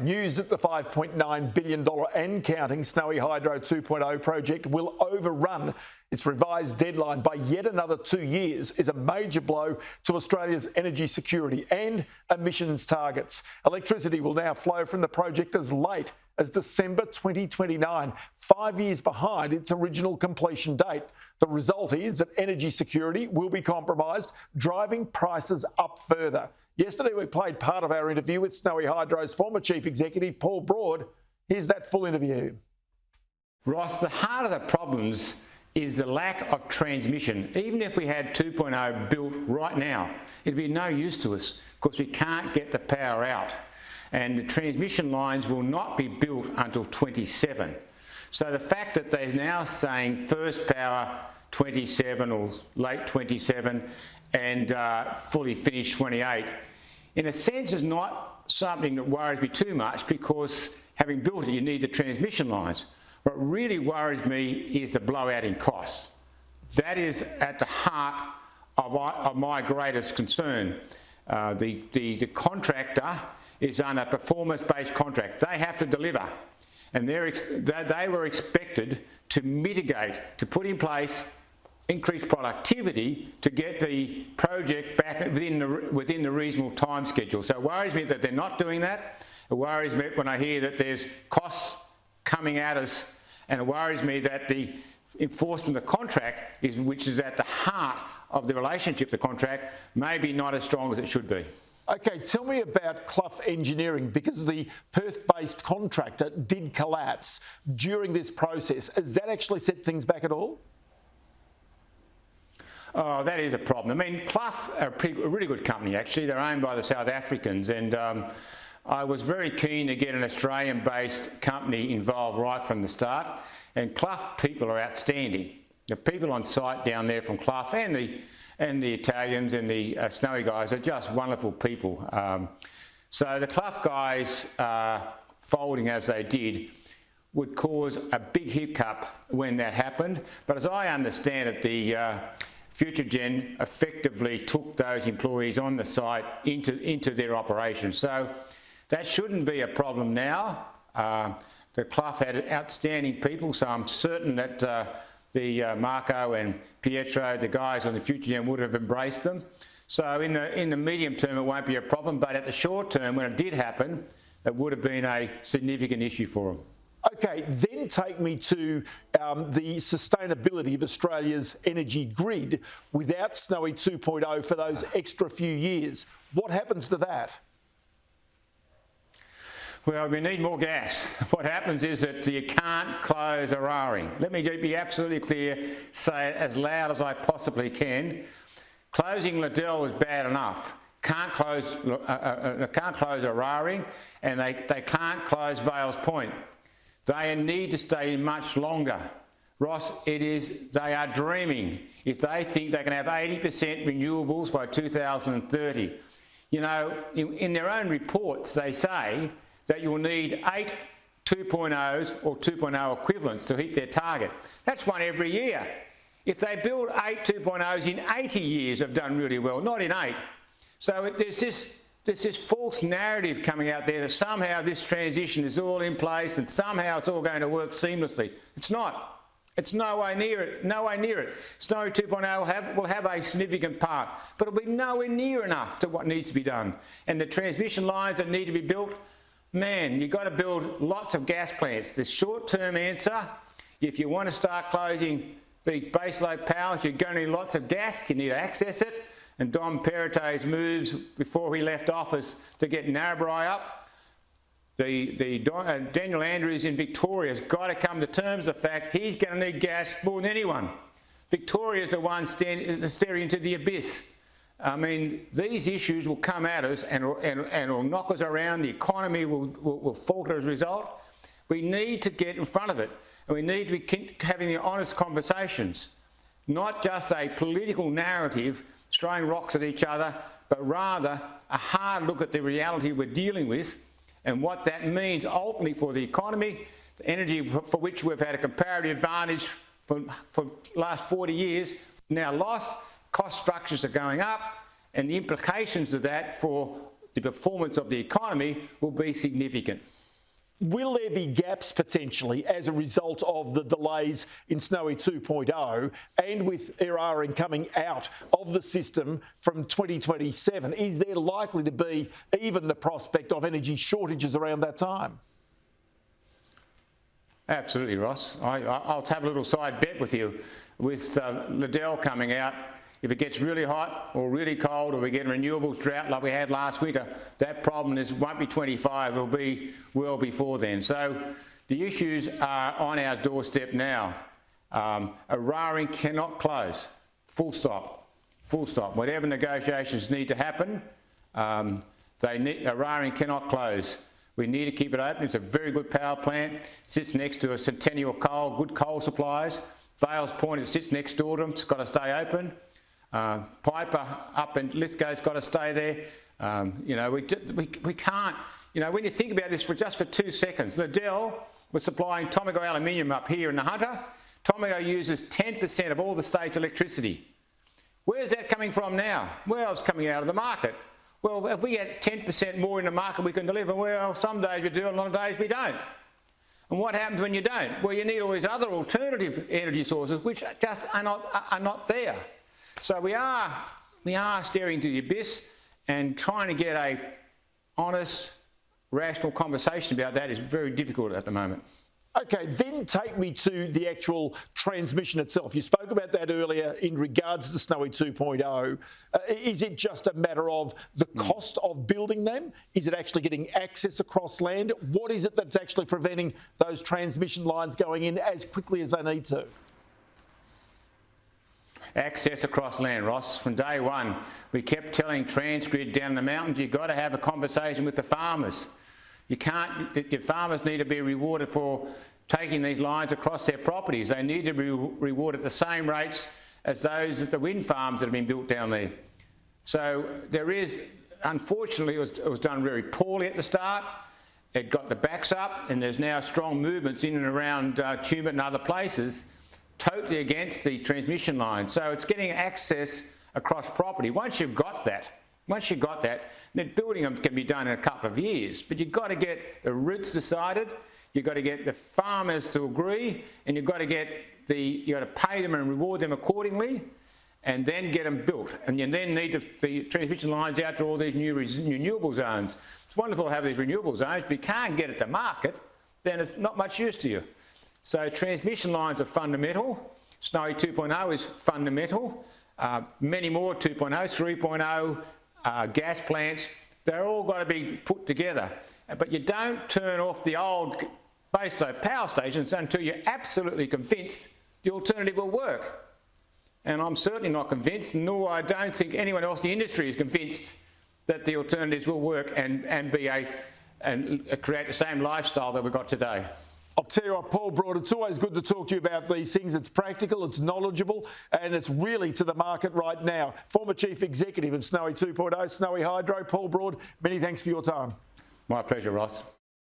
News that the $5.9 billion and counting Snowy Hydro 2.0 project will overrun its revised deadline by yet another 2 years is a major blow to Australia's energy security and emissions targets. Electricity will now flow from the project as late as December 2029, 5 years behind its original completion date. The result is that energy security will be compromised, driving prices up further. Yesterday, we played part of our interview with Snowy Hydro's former chief executive, Paul Broad. Here's that full interview. Ross, the heart of the problems is the lack of transmission. Even if we had 2.0 built right now, it'd be no use to us because we can't get the power out. And the transmission lines will not be built until 27. So the fact that they're now saying first power 27 or late 27 and fully finished 28, in a sense is not something that worries me too much because having built it, you need the transmission lines. What really worries me is the blowout in costs. That is at the heart of my greatest concern. The contractor is on a performance-based contract. They have to deliver, and they were expected to mitigate, to put in place increased productivity to get the project back within the reasonable time schedule. So it worries me that they're not doing that. It worries me when I hear that there's costs coming at us, and it worries me that the enforcement of the contract, which is at the heart of the relationship, the contract, may be not as strong as it should be. Okay, tell me about Clough Engineering, because the Perth-based contractor did collapse during this process. Has that actually set things back at all? Oh, that is a problem. I mean, Clough are a really good company, actually. They're owned by the South Africans, and I was very keen to get an Australian-based company involved right from the start, and Clough people are outstanding. The people on site down there from Clough and the Italians and the Snowy guys are just wonderful people. So the Clough guys folding as they did would cause a big hiccup when that happened. But as I understand it, the FutureGen effectively took those employees on the site into their operations. So that shouldn't be a problem now. The Clough had outstanding people, so I'm certain that the Marco and Pietro, the guys on the FutureGen, would have embraced them. So in the medium term, it won't be a problem, but at the short term, when it did happen, it would have been a significant issue for them. Okay, then take me to the sustainability of Australia's energy grid without Snowy 2.0 for those extra few years. What happens to that? Well, we need more gas. What happens is that you can't close Eraring. Let me be absolutely clear, say it as loud as I possibly can. Closing Liddell is bad enough. Can't close Eraring, and they can't close Vales Point. They need to stay much longer. Ross, they are dreaming if they think they can have 80% renewables by 2030. You know, in their own reports, they say that you'll need 8 2.0s or 2.0 equivalents to hit their target. That's one every year. If they build 8 2.0s in 80 years, they've done really well, not in 8. So there's this false narrative coming out there that somehow this transition is all in place and somehow it's all going to work seamlessly. It's not. It's nowhere near it. Nowhere near it. Snowy 2.0 will have a significant part, but it'll be nowhere near enough to what needs to be done. And the transmission lines that need to be built, man, you've got to build lots of gas plants. The short-term answer, if you want to start closing the baseload powers, you're going to need lots of gas. You need to access it. And Dom Perrottet's moves before he left office to get Narrabri up. Daniel Andrews in Victoria has got to come to terms with the fact he's going to need gas more than anyone. Victoria's the one staring into the abyss. I mean, these issues will come at us and will knock us around. The economy will falter as a result. We need to get in front of it, and we need to be having the honest conversations, not just a political narrative throwing rocks at each other, but rather a hard look at the reality we're dealing with and what that means ultimately for the economy, the energy for which we've had a comparative advantage for the last 40 years, now lost. Cost structures are going up, and the implications of that for the performance of the economy will be significant. Will there be gaps potentially as a result of the delays in Snowy 2.0 and with Eraring coming out of the system from 2027? Is there likely to be even the prospect of energy shortages around that time? Absolutely, Ross. I'll have a little side bet with you. With Liddell coming out, if it gets really hot or really cold, or we get a renewables drought like we had last winter, that problem won't be 25, it'll be well before then. So the issues are on our doorstep now. Eraring cannot close, full stop, full stop. Whatever negotiations need to happen, Eraring cannot close. We need to keep it open. It's a very good power plant, sits next to a Centennial coal, good coal supplies. Vales Point, it sits next door to them, it's got to stay open. Piper up in Lithgow's got to stay there. You know, we can't, you know, when you think about this for just 2 seconds, Liddell was supplying Tomago aluminium up here in the Hunter. Tomago uses 10% of all the state's electricity. Where's that coming from now? Well, it's coming out of the market. Well, if we get 10% more in the market we can deliver, well, some days we do, a lot of days we don't. And what happens when you don't? Well, you need all these other alternative energy sources which just are not there. So we are staring to the abyss, and trying to get a honest, rational conversation about that is very difficult at the moment. Okay, then take me to the actual transmission itself. You spoke about that earlier in regards to Snowy 2.0. Is it just a matter of the cost of building them? Is it actually getting access across land? What is it that's actually preventing those transmission lines going in as quickly as they need to? Access across land, Ross. From day one, we kept telling Transgrid down the mountains, you've got to have a conversation with the farmers. You can't, your farmers need to be rewarded for taking these lines across their properties. They need to be rewarded at the same rates as those at the wind farms that have been built down there. So there is, unfortunately, it was done very poorly at the start. It got the backs up, and there's now strong movements in and around Tumut and other places totally against the transmission line. So it's getting access across property. Once you've got that, then building them can be done in a couple of years. But you've got to get the routes decided, you've got to get the farmers to agree, and you've got to pay them and reward them accordingly, and then get them built. And you then need the transmission lines out to all these new renewable zones. It's wonderful to have these renewable zones, but you can't get it to market, then it's not much use to you. So transmission lines are fundamental. Snowy 2.0 is fundamental. Many more 2.0, 3.0, gas plants, they're all got to be put together. But you don't turn off the old baseload power stations until you're absolutely convinced the alternative will work. And I'm certainly not convinced, nor I don't think anyone else in the industry is convinced that the alternatives will work and create the same lifestyle that we've got today. I'll tell you what, Paul Broad, it's always good to talk to you about these things. It's practical, it's knowledgeable, and it's really to the market right now. Former Chief Executive of Snowy 2.0, Snowy Hydro, Paul Broad, many thanks for your time. My pleasure, Ross.